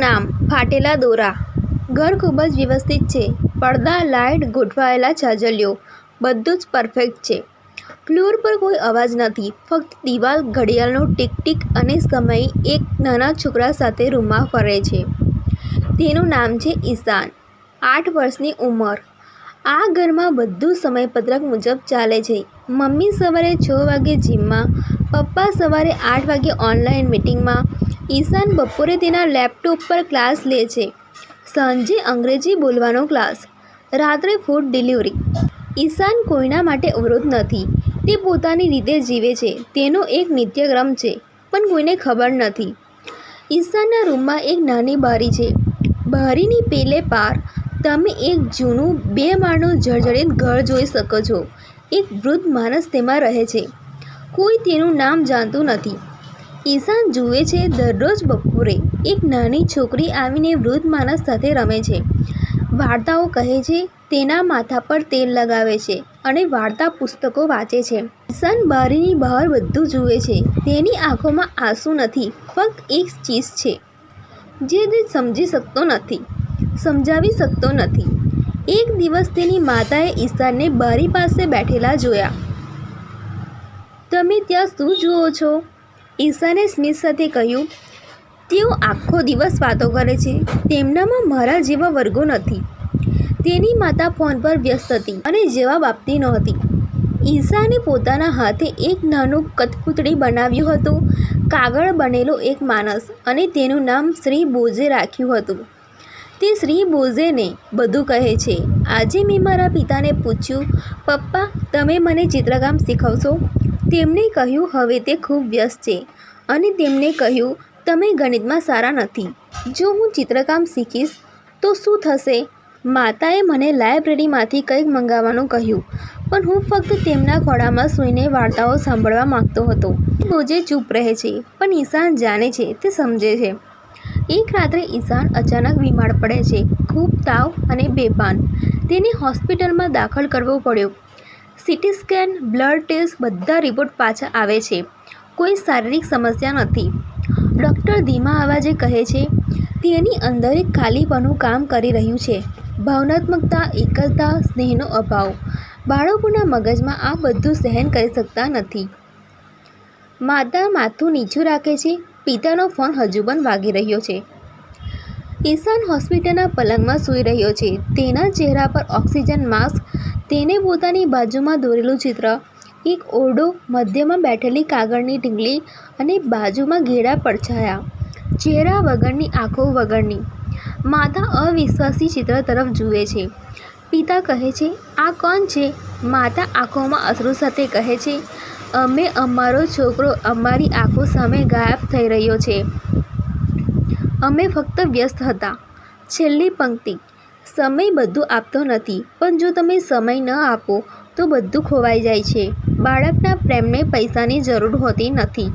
નામ ફાટેલા દોરા. ઘર ખૂબ જ વ્યવસ્થિત છે. પડદા, લાઇટ, ગોઠવાયેલા છાજલીઓ, બધું જ પરફેક્ટ છે. ફ્લોર પર કોઈ અવાજ નથી, ફક્ત દિવાલ, ઘડિયાળનો ટીક ટીક અને સમય એક નાના છોકરા સાથે રૂમમાં ફરે છે. તેનું નામ છે ઈશાન, 8 વર્ષની ઉંમર. આ ઘરમાં બધું સમયપત્રક મુજબ ચાલે છે. મમ્મી સવારે 6 વાગે જીમમાં, પપ્પા સવારે 8 વાગે ઓનલાઈન મીટિંગમાં. ઈશાન બપોરે તેના લેપટોપ પર ક્લાસ લે છે. સાંજે અંગ્રેજી બોલવાનો ક્લાસ, રાત્રે ફૂડ ડિલિવરી. ઈશાન કોઈના માટે અવરોધ નથી. તે પોતાની રીતે જીવે છે. તેનો એક નિત્યક્રમ છે, પણ કોઈને ખબર નથી. ઈશાનના રૂમમાં એક નાની બારી છે. બારીની પેલે પાર તમે એક જૂનું 2 માળનું જર્જરિત ઘર જોઈ શકો છો. એક વૃદ્ધ માણસ તેમાં રહે છે. કોઈ તેનું નામ જાણતું નથી. ઈશાન જુએ છે દરરોજ બપોરે એક નાની છોકરી આવીને વૃદ્ધ માણસ સાથે રમે છે, વાર્તાઓ કહે છે, તેના માથા પર તેલ લગાવે છે અને વાર્તા પુસ્તકો વાંચે છે. ઈશાન બારીની બહાર બધું જુએ છે. તેની આંખોમાં આંસુ નથી, ફક્ત એક ચીજ છે જે તે સમજાવી શકતો નથી. એક દિવસ તેની માતાએ ઈશાનને બારી પાસે બેઠેલા જોયા. તમે ત્યાં શું જુઓ છો? ઈશાને સ્મિત સાથે કહ્યું, તેઓ આખો દિવસ વાતો કરે છે. તેમનામાં મારા જેવા વર્ગો નથી. તેની માતા ફોન પર વ્યસ્ત હતી અને જવાબ આપતી નહોતી. ઈશાને પોતાના હાથે એક નાનું કઠપૂતળી બનાવ્યું હતું, કાગળ બનેલો એક માણસ, અને તેનું નામ શ્રી બોઝે રાખ્યું હતું. તે શ્રી બોઝેને બધું કહે છે. આજે મેં મારા પિતાને પૂછ્યું, પપ્પા, તમે મને ચિત્રકામ શીખવશો? તેમણે કહ્યું હવે તે ખૂબ વ્યસ્ત છે, અને તેમણે કહ્યું તમે ગણિતમાં સારા નથી. જો હું ચિત્રકામ શીખીશ તો શું થશે? માતાએ મને લાઇબ્રેરીમાંથી કંઈક મંગાવવાનું કહ્યું, પણ હું ફક્ત તેમના ખોળામાં સૂઈને વાર્તાઓ સાંભળવા માંગતો હતો. બોઝે ચૂપ રહે છે, પણ ઈશાન જાણે છે, તે સમજે છે. એક રાત્રે ઈશાન અચાનક બીમાર પડે છે, ખૂબ તાવ અને બેભાન. તેને હોસ્પિટલમાં દાખલ કરવો પડ્યો. સીટી સ્કેન, બ્લડ ટેસ્ટ, બધા રિપોર્ટ પાછા આવે છે. કોઈ શારીરિક સમસ્યા નથી. ડૉક્ટર ધીમા અવાજે કહે છે, તેની અંદર એક ખાલીપણું કામ કરી રહ્યું છે. ભાવનાત્મકતા, એકલતા, સ્નેહનો અભાવ. બાળકોના મગજમાં આ બધું સહન કરી શકતા નથી. માતા માથું નીચું રાખે છે. પિતાનો ફોન હજુ પણ વાગી રહ્યો છે. ઈશાન હોસ્પિટલના પલંગમાં સૂઈ રહ્યો છે. તેના ચહેરા પર ઓક્સિજન માસ્ક, તેને પોતાની બાજુમાં દોરેલું ચિત્ર, એક ઓરડો, મધ્યમાં બેઠેલી કાગળની ઢીંગલી અને બાજુમાં ઘેરા પડછાયા. ચહેરા વગરની, આંખો વગરની. માતા અવિશ્વાસી ચિત્ર તરફ જુએ છે. પિતા કહે છે, આ કોણ છે? માતા આંખોમાં અશ્રુ સાથે કહે છે, અમારો છોકરો અમારી આંખો સામે ગાયબ થઈ રહ્યો છે. અમે ફક્ત વ્યસ્ત હતા. છેલ્લી પંક્તિ. સમય બધું આપતો નથી, પણ જો તમે સમય ન આપો તો બધું ખોવાઈ જાય છે. બાળકના પ્રેમને પૈસાની જરૂર હોતી નથી.